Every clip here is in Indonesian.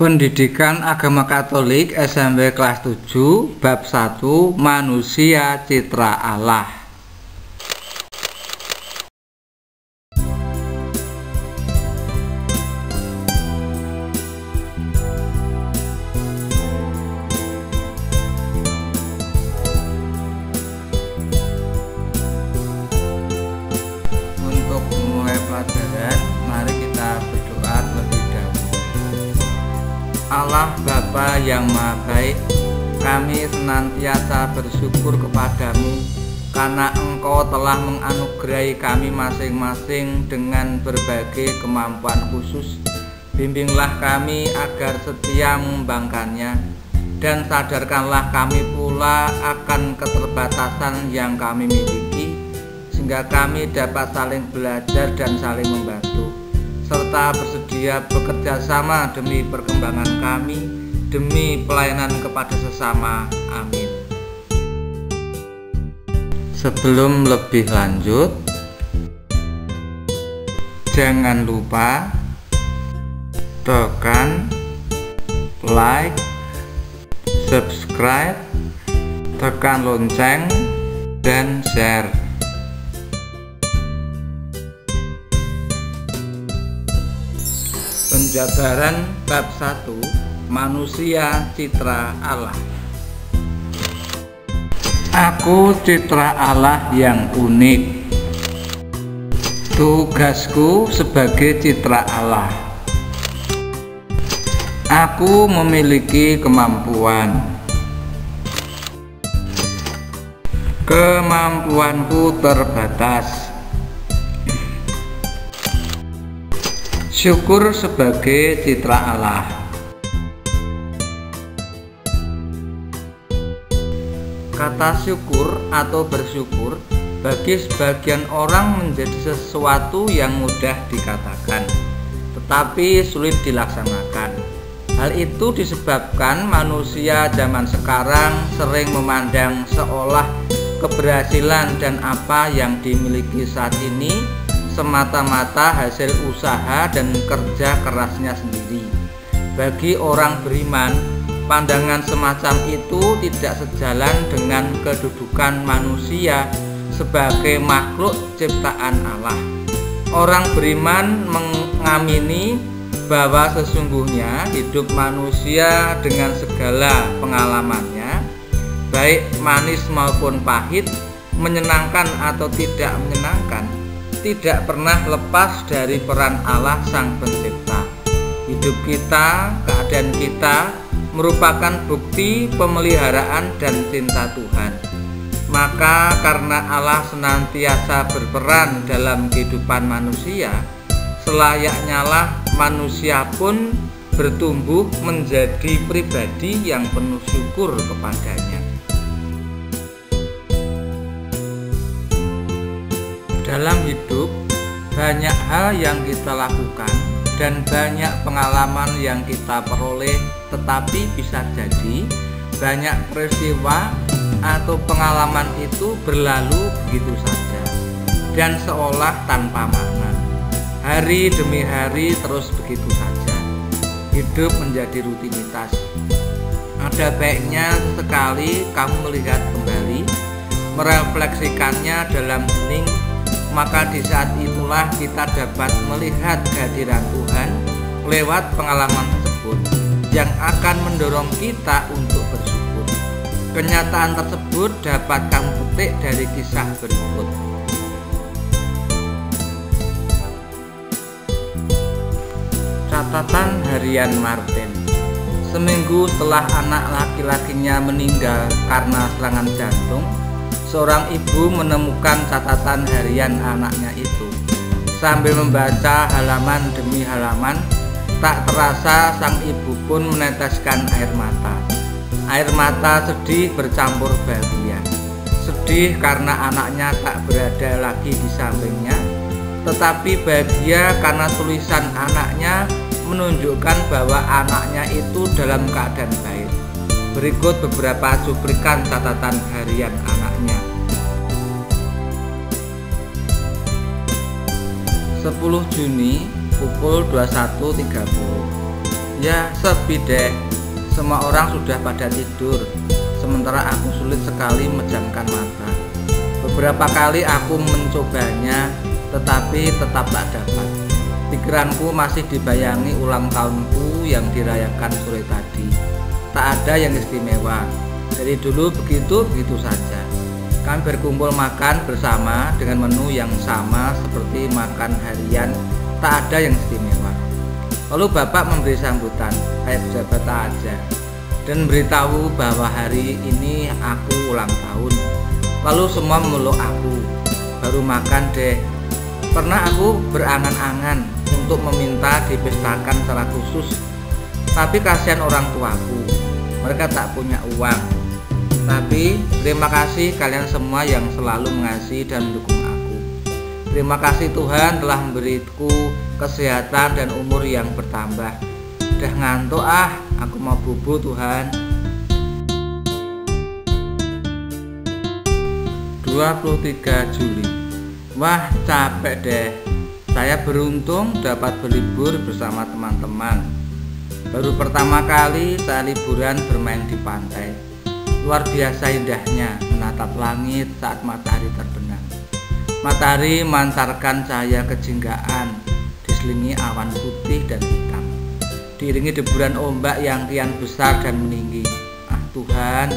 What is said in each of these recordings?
Pendidikan Agama Katolik SMP kelas 7 bab 1 Manusia Citra Allah. Untuk memulai pelajaran, mari kita berdoa terlebih dahulu. Allah Bapa yang Maha Baik, kami senantiasa bersyukur kepadamu karena Engkau telah menganugerahi kami masing-masing dengan berbagai kemampuan khusus. Bimbinglah kami agar setia mengembangkannya, dan sadarkanlah kami pula akan keterbatasan yang kami miliki, sehingga kami dapat saling belajar dan saling membantu, serta bersedia bekerja sama demi perkembangan kami, demi pelayanan kepada sesama. Amin. Sebelum lebih lanjut, jangan lupa tekan like, subscribe, tekan lonceng, dan share. Penjabaran bab 1 Manusia Citra Allah. Aku citra Allah yang unik. Tugasku sebagai citra Allah. Aku memiliki kemampuan. Kemampuanku terbatas. Syukur sebagai citra Allah. Kata syukur atau bersyukur bagi sebagian orang menjadi sesuatu yang mudah dikatakan, tetapi sulit dilaksanakan. Hal itu disebabkan manusia zaman sekarang sering memandang seolah keberhasilan dan apa yang dimiliki saat ini semata-mata hasil usaha dan kerja kerasnya sendiri. Bagi orang beriman, pandangan semacam itu tidak sejalan dengan kedudukan manusia sebagai makhluk ciptaan Allah. Orang beriman mengamini bahwa sesungguhnya hidup manusia dengan segala pengalamannya, baik manis maupun pahit, menyenangkan atau tidak menyenangkan, tidak pernah lepas dari peran Allah Sang Pencipta. Hidup kita, keadaan kita merupakan bukti pemeliharaan dan cinta Tuhan. Maka karena Allah senantiasa berperan dalam kehidupan manusia, selayaknya lah manusia pun bertumbuh menjadi pribadi yang penuh syukur kepadanya. Dalam hidup, banyak hal yang kita lakukan dan banyak pengalaman yang kita peroleh, tetapi bisa jadi banyak peristiwa atau pengalaman itu berlalu begitu saja dan seolah tanpa makna. Hari demi hari terus begitu saja. Hidup menjadi rutinitas. Ada baiknya sesekali kamu melihat kembali, merefleksikannya dalam hening. Maka di saat itulah kita dapat melihat kehadiran Tuhan lewat pengalaman tersebut yang akan mendorong kita untuk bersyukur. Kenyataan tersebut dapat kamu petik dari kisah berikut. Catatan harian Martin. Seminggu setelah anak laki-lakinya meninggal karena serangan jantung, seorang ibu menemukan catatan harian anaknya itu. Sambil membaca halaman demi halaman, tak terasa sang ibu pun meneteskan air mata. Air mata sedih bercampur bahagia. Sedih karena anaknya tak berada lagi di sampingnya, tetapi bahagia karena tulisan anaknya menunjukkan bahwa anaknya itu dalam keadaan baik. Berikut beberapa cuplikan catatan harian anaknya. 10 Juni pukul 21.30. Ya sepi deh, semua orang sudah pada tidur, sementara aku sulit sekali memejamkan mata. Beberapa kali aku mencobanya, tetapi tetap tak dapat. Pikiranku masih dibayangi ulang tahunku yang dirayakan sore tadi. Tak ada yang istimewa, dari dulu begitu saja. Kami berkumpul makan bersama dengan menu yang sama seperti makan harian, tak ada yang istimewa. Lalu bapak memberi sambutan kayak pejabat aja dan beritahu bahwa hari ini aku ulang tahun. Lalu semua memeluk aku. Baru makan deh. Pernah aku berangan-angan untuk meminta dipestakan secara khusus, tapi kasihan orang tuaku, mereka tak punya uang. Tapi terima kasih kalian semua yang selalu mengasihi dan mendukung aku. Terima kasih Tuhan telah memberiku kesehatan dan umur yang bertambah. Udah ngantuk aku mau bobo Tuhan. 23 Juli. Wah capek deh. Saya beruntung dapat berlibur bersama teman-teman. Baru pertama kali saya liburan bermain di pantai. Luar biasa indahnya menatap langit saat matahari terbenam. Matahari memancarkan cahaya kejinggaan, diselingi awan putih dan hitam, diiringi deburan ombak yang kian besar dan meninggi. Tuhan,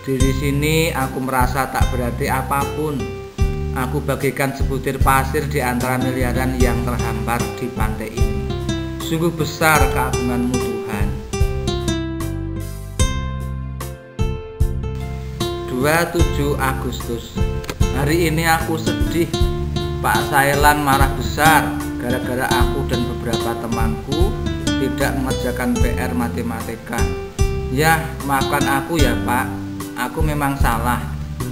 di sini aku merasa tak berarti apapun. Aku bagaikan sebutir pasir di antara miliaran yang terhampar di pantai ini. Sungguh besar keagungan-Mu Tuhan. 27 Agustus. Hari ini aku sedih. Pak Sailan marah besar gara-gara aku dan beberapa temanku tidak mengerjakan PR matematika. Ya, maafkan aku ya Pak, aku memang salah.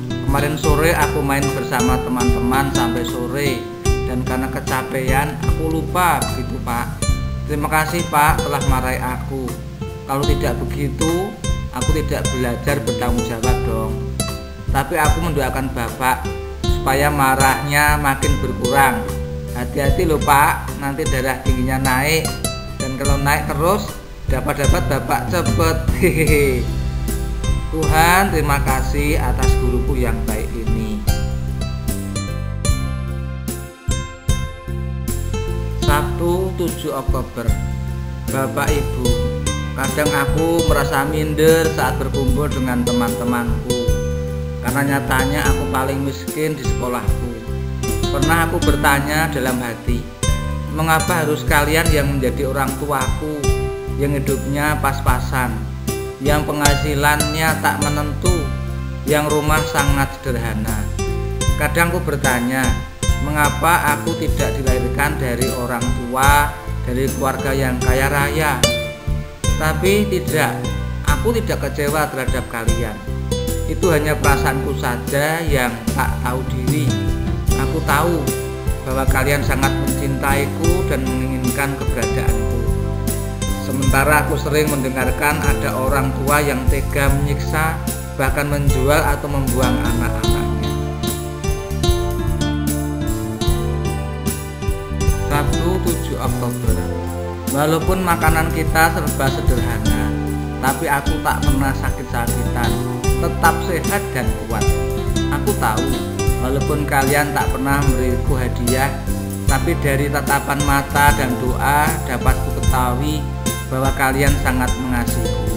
Kemarin sore aku main bersama teman-teman sampai sore, dan karena kecapean aku lupa begitu Pak. Terima kasih Pak telah marahi aku. Kalau tidak begitu, aku tidak belajar bertanggung jawab dong. Tapi aku mendoakan Bapak supaya marahnya makin berkurang. Hati-hati loh Pak, nanti darah tingginya naik, dan kalau naik terus dapat Bapak cepet. Hehehe. Tuhan, terima kasih atas guruku yang baik ini. Sabtu 7 Oktober. Bapak Ibu, kadang aku merasa minder saat berkumpul dengan teman-temanku, karena nyatanya aku paling miskin di sekolahku. Pernah aku bertanya dalam hati, mengapa harus kalian yang menjadi orang tuaku, yang hidupnya pas-pasan, yang penghasilannya tak menentu, yang rumah sangat sederhana. Kadang aku bertanya, mengapa aku tidak dilahirkan dari orang tua, dari keluarga yang kaya raya. Tapi tidak, aku tidak kecewa terhadap kalian. Itu hanya perasaanku saja yang tak tahu diri. Aku tahu bahwa kalian sangat mencintaiku dan menginginkan keberadaanku. Sementara aku sering mendengarkan ada orang tua yang tega menyiksa, bahkan menjual atau membuang anak-anaknya. Sabtu 7 Oktober. Walaupun makanan kita serba sederhana, tapi aku tak pernah sakit-sakitan, tetap sehat dan kuat. Aku tahu, walaupun kalian tak pernah memberiku hadiah, tapi dari tatapan mata dan doa dapat ku ketahui bahwa kalian sangat mengasihiku.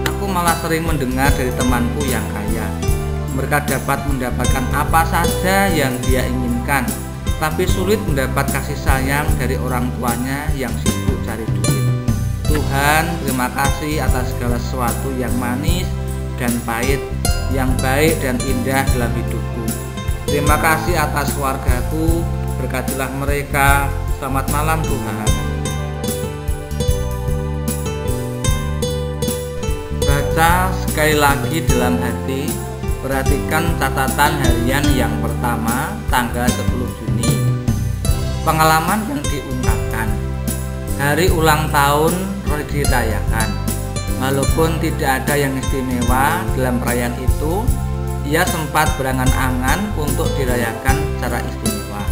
Aku malah sering mendengar dari temanku yang kaya, mereka dapat mendapatkan apa saja yang dia inginkan, tapi sulit mendapat kasih sayang dari orang tuanya yang sibuk cari duit. Tuhan, terima kasih atas segala sesuatu yang manis dan pahit, yang baik dan indah dalam hidupku. Terima kasih atas keluargaku, berkatilah mereka. Selamat malam Tuhan. Baca sekali lagi dalam hati, perhatikan catatan harian yang pertama tanggal 10 Juni. Pengalaman yang diungkapkan. Hari ulang tahun dirayakan. Walaupun tidak ada yang istimewa dalam perayaan itu, ia sempat berangan-angan untuk dirayakan secara istimewa.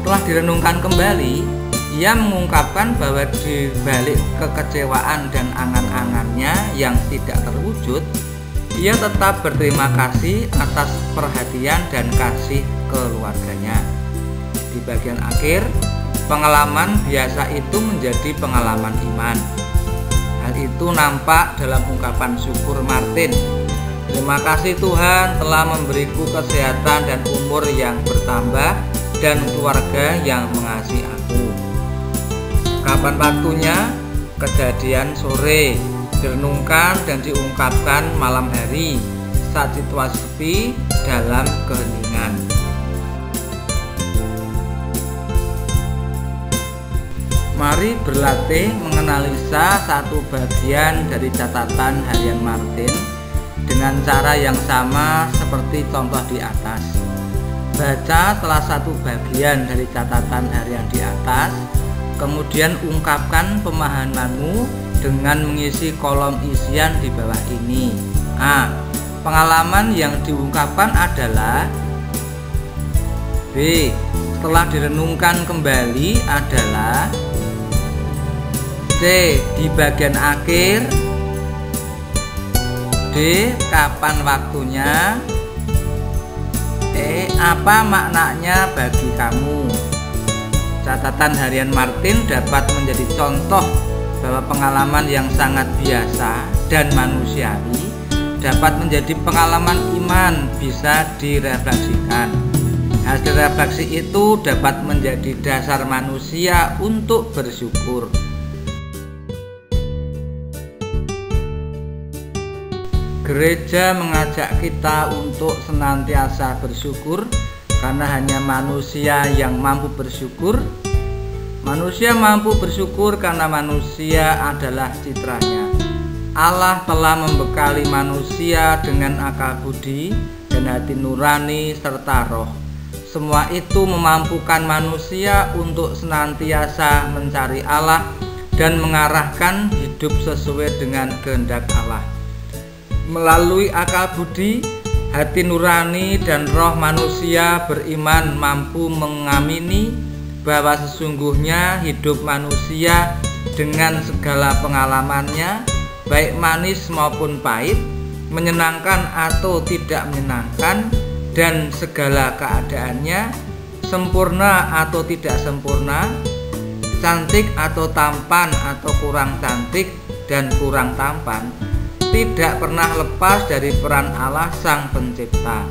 Setelah direnungkan kembali, Ia mengungkapkan bahwa di balik kekecewaan dan angan-angannya yang tidak terwujud, ia tetap berterima kasih atas perhatian dan kasih keluarganya. Di bagian akhir, pengalaman biasa itu menjadi pengalaman iman. Hal itu nampak dalam ungkapan syukur Martin. Terima kasih Tuhan telah memberiku kesehatan dan umur yang bertambah dan keluarga yang mengasihi aku. Kapan waktunya? Kejadian sore, direnungkan dan diungkapkan malam hari saat situasi sepi dalam keheningan. Mari berlatih menganalisa satu bagian dari catatan harian Martin dengan cara yang sama seperti contoh di atas. Baca salah satu bagian dari catatan harian di atas, kemudian ungkapkan pemahamanmu dengan mengisi kolom isian di bawah ini. A. Pengalaman yang diungkapkan adalah. B. Setelah direnungkan kembali adalah. C. Di bagian akhir. D. Kapan waktunya. E. Apa maknanya bagi kamu? Catatan harian Martin dapat menjadi contoh bahwa pengalaman yang sangat biasa dan manusiawi dapat menjadi pengalaman iman, bisa direfleksikan. Hasil refleksi itu dapat menjadi dasar manusia untuk bersyukur. Gereja mengajak kita untuk senantiasa bersyukur karena hanya manusia yang mampu bersyukur. Manusia mampu bersyukur karena manusia adalah citranya. Allah telah membekali manusia dengan akal budi dan hati nurani serta roh. Semua itu memampukan manusia untuk senantiasa mencari Allah dan mengarahkan hidup sesuai dengan kehendak Allah. Melalui akal budi, hati nurani dan roh manusia beriman mampu mengamini bahwa sesungguhnya hidup manusia dengan segala pengalamannya, baik manis maupun pahit, menyenangkan atau tidak menyenangkan, dan segala keadaannya, sempurna atau tidak sempurna, cantik atau tampan atau kurang cantik dan kurang tampan, tidak pernah lepas dari peran Allah Sang Pencipta.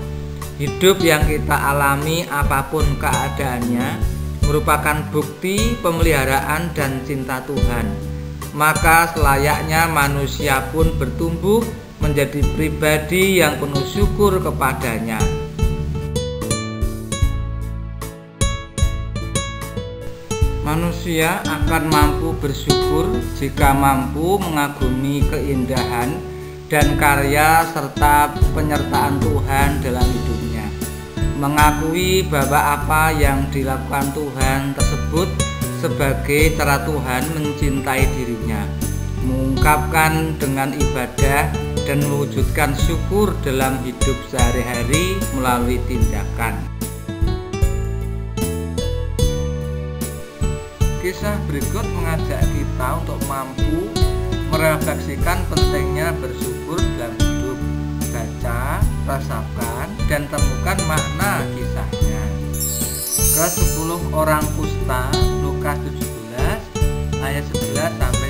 Hidup yang kita alami apapun keadaannya merupakan bukti pemeliharaan dan cinta Tuhan. Maka selayaknya manusia pun bertumbuh menjadi pribadi yang penuh syukur kepadanya. Manusia akan mampu bersyukur jika mampu mengagumi keindahan dan karya serta penyertaan Tuhan dalam hidupnya. Mengakui bahwa apa yang dilakukan Tuhan tersebut sebagai cara Tuhan mencintai dirinya. Mengungkapkan dengan ibadah dan mewujudkan syukur dalam hidup sehari-hari melalui tindakan. Kisah berikut mengajak kita untuk mampu merefleksikan pentingnya bersyukur dalam hidup. Baca, rasakan, dan temukan makna kisahnya. Ke-10 orang kusta, Lukas 17 ayat 11 sampai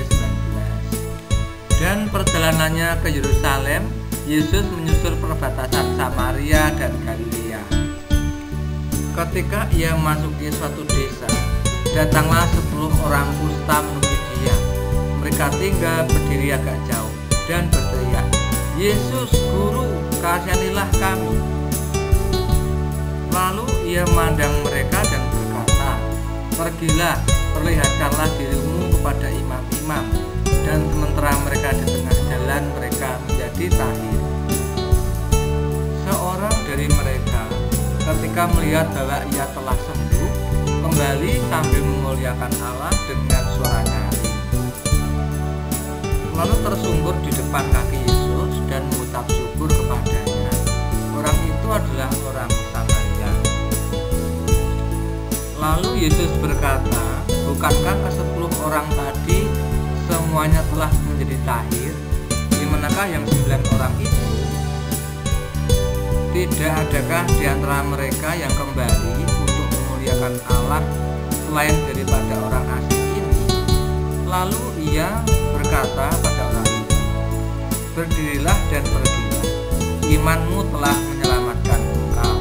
19. Dan perjalanannya ke Yerusalem, Yesus menyusur perbatasan Samaria dan Galilea. Ketika ia memasuki suatu desa, datanglah 10 orang kusta menemui dia. Mereka tinggal berdiri agak jauh dan berteriak, "Yesus, Guru, kasihanilah kami." Lalu ia memandang mereka dan berkata, "Pergilah, perlihatkanlah dirimu kepada imam-imam." Dan sementara mereka di tengah jalan, mereka menjadi tahir. Seorang dari mereka, ketika melihat bahwa ia telah sembuh, kembali sambil memuliakan Allah dengan suara nyaring. Lalu tersungkur di depan kaki Yesus dan mengucap syukur kepadanya. Orang itu adalah orang Samaria. Lalu Yesus berkata, bukankah ke-10 orang tadi semuanya telah menjadi tahir? Di manakah yang 9 orang itu? Tidak adakah di antara mereka yang kembali untuk memuliakan Allah selain daripada orang asing ini? Lalu ia berkata pada orang itu, berdirilah dan pergilah, imanmu telah menyelamatkan engkau.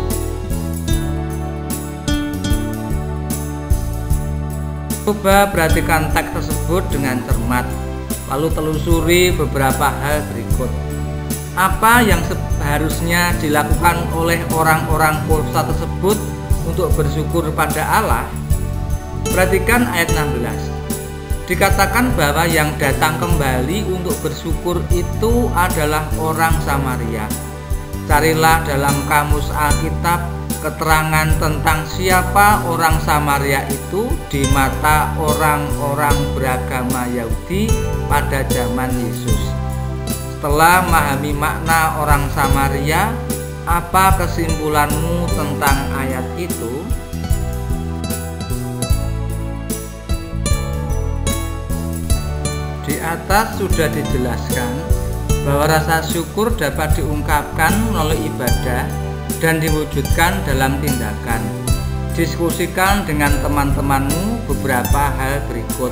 Coba perhatikan teks tersebut dengan cermat, lalu telusuri beberapa hal berikut. Apa yang seharusnya dilakukan oleh orang-orang Kolose tersebut untuk bersyukur pada Allah? Perhatikan ayat 16. Dikatakan bahwa yang datang kembali untuk bersyukur itu adalah orang Samaria. Carilah dalam kamus Alkitab keterangan tentang siapa orang Samaria itu di mata orang-orang beragama Yahudi pada zaman Yesus. Setelah memahami makna orang Samaria, apa kesimpulanmu tentang ayat itu? Di atas sudah dijelaskan bahwa rasa syukur dapat diungkapkan melalui ibadah dan diwujudkan dalam tindakan. Diskusikan dengan teman-temanmu beberapa hal berikut.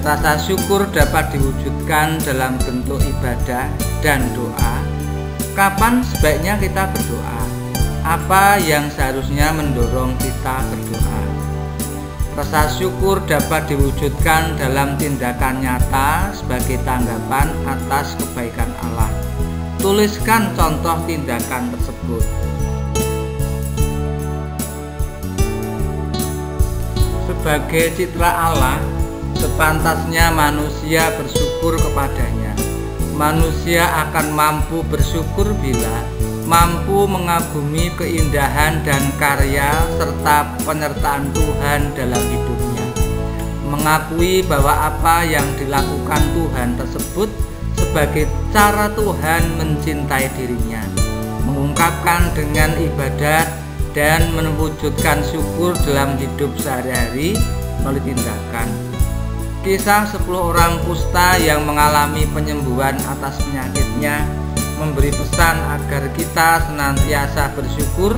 Rasa syukur dapat diwujudkan dalam bentuk ibadah dan doa. Kapan sebaiknya kita berdoa? Apa yang seharusnya mendorong kita berdoa? Rasa syukur dapat diwujudkan dalam tindakan nyata sebagai tanggapan atas kebaikan Allah. Tuliskan contoh tindakan tersebut. Sebagai citra Allah, sepantasnya manusia bersyukur kepadanya. Manusia akan mampu bersyukur bila mampu mengagumi keindahan dan karya serta penyertaan Tuhan dalam hidupnya. Mengakui bahwa apa yang dilakukan Tuhan tersebut sebagai cara Tuhan mencintai dirinya. Mengungkapkan dengan ibadat dan mewujudkan syukur dalam hidup sehari-hari melalui tindakan. Kisah 10 orang kusta yang mengalami penyembuhan atas penyakitnya memberi pesan agar kita senantiasa bersyukur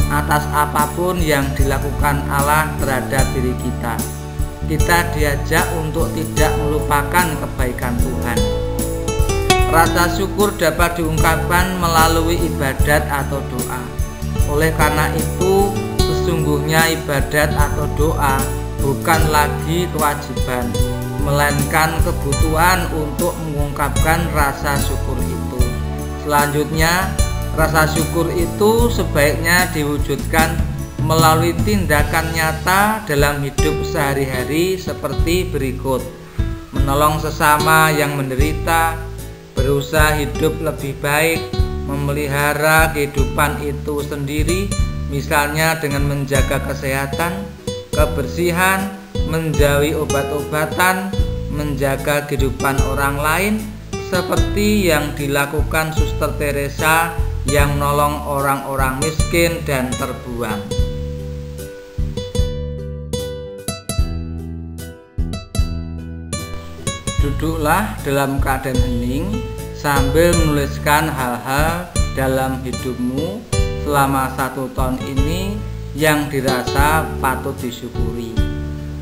atas apapun yang dilakukan Allah terhadap diri kita. Kita diajak untuk tidak melupakan kebaikan Tuhan. Rasa syukur dapat diungkapkan melalui ibadat atau doa. Oleh karena itu, sesungguhnya ibadat atau doa bukan lagi kewajiban, melainkan kebutuhan untuk mengungkapkan rasa syukur itu. Selanjutnya, rasa syukur itu sebaiknya diwujudkan melalui tindakan nyata dalam hidup sehari-hari seperti berikut: menolong sesama yang menderita, berusaha hidup lebih baik, memelihara kehidupan itu sendiri, misalnya dengan menjaga kesehatan, kebersihan, menjauhi obat-obatan, menjaga kehidupan orang lain, seperti yang dilakukan Suster Teresa yang nolong orang-orang miskin dan terbuang. Duduklah dalam keadaan hening sambil menuliskan hal-hal dalam hidupmu selama 1 tahun ini yang dirasa patut disyukuri.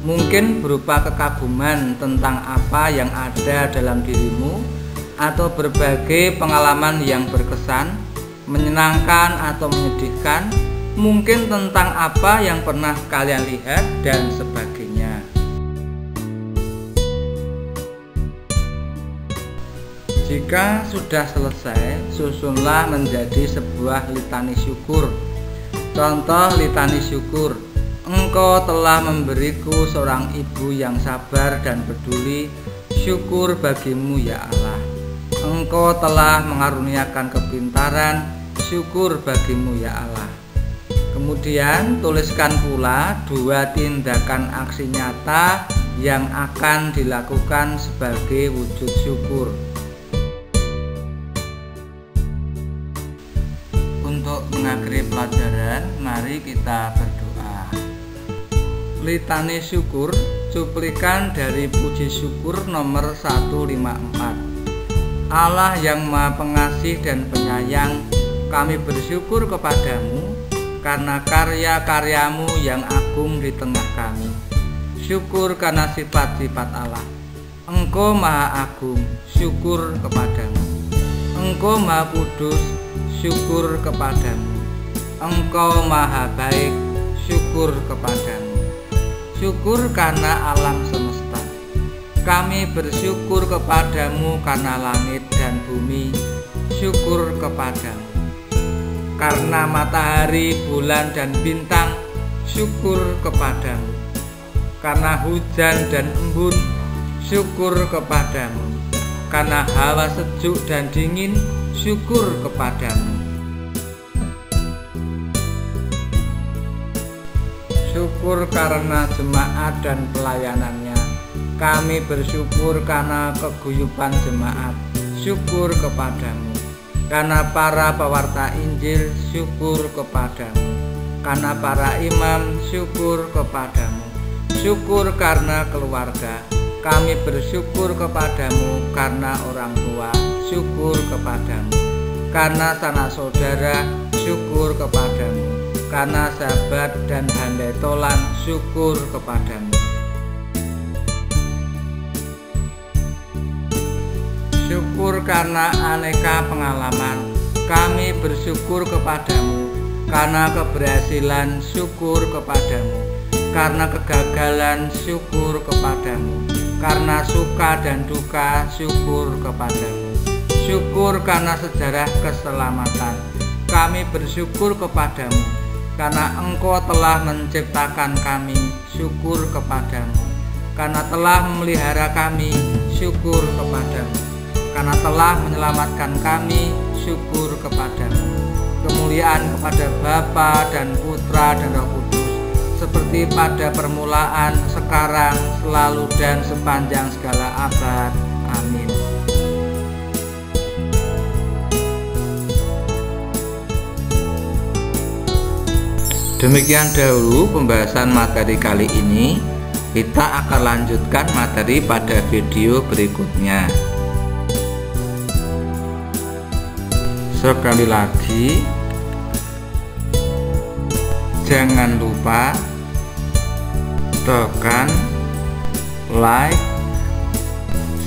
Mungkin berupa kekaguman tentang apa yang ada dalam dirimu, atau berbagai pengalaman yang berkesan, menyenangkan atau menyedihkan, mungkin tentang apa yang pernah kalian lihat dan sebagainya. Jika sudah selesai, susunlah menjadi sebuah litani syukur. Contoh litani syukur: Engkau telah memberiku seorang ibu yang sabar dan peduli, syukur bagimu ya Allah. Engkau telah mengaruniakan kepintaran, syukur bagimu ya Allah. Kemudian tuliskan pula 2 tindakan aksi nyata yang akan dilakukan sebagai wujud syukur. Untuk mengakhiri pelajaran, mari kita berdoa. Litani syukur. Cuplikan dari puji syukur nomor 154. Allah yang Maha Pengasih dan Penyayang, kami bersyukur kepadamu karena karya-karyamu yang agung di tengah kami. Syukur karena sifat-sifat Allah. Engkau Maha Agung, syukur kepadamu. Engkau Maha Kudus, syukur kepadamu. Engkau Maha Baik, syukur kepadamu. Syukur karena alam semesta. Kami bersyukur kepadamu karena langit dan bumi, syukur kepadamu. Karena matahari, bulan, dan bintang, syukur kepadamu. Karena hujan dan embun, syukur kepadamu. Karena hawa sejuk dan dingin, syukur kepadamu. Syukur karena jemaat dan pelayanannya. Kami bersyukur karena keguyuban jemaat, syukur kepadamu. Karena para pewarta Injil, syukur kepadamu. Karena para imam, syukur kepadamu. Syukur karena keluarga. Kami bersyukur kepadamu karena orang tua, syukur kepadamu. Karena sanak saudara, syukur kepadamu. Karena sahabat dan handai tolan, syukur kepadamu. Syukur karena aneka pengalaman. Kami bersyukur kepadamu. Karena keberhasilan, syukur kepadamu. Karena kegagalan, syukur kepadamu. Karena suka dan duka, syukur kepadamu. Syukur karena sejarah keselamatan. Kami bersyukur kepadamu. Karena Engkau telah menciptakan kami, syukur kepadamu. Karena telah memelihara kami, syukur kepadamu. Karena telah menyelamatkan kami, syukur kepadamu. Kemuliaan kepada Bapa dan Putra dan Roh Kudus, seperti pada permulaan, sekarang, selalu, dan sepanjang segala abad. Amin. Demikian dahulu pembahasan materi kali ini. Kita akan lanjutkan materi pada video berikutnya. Sekali lagi, jangan lupa tekan like,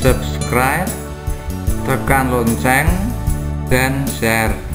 subscribe, tekan lonceng, dan share.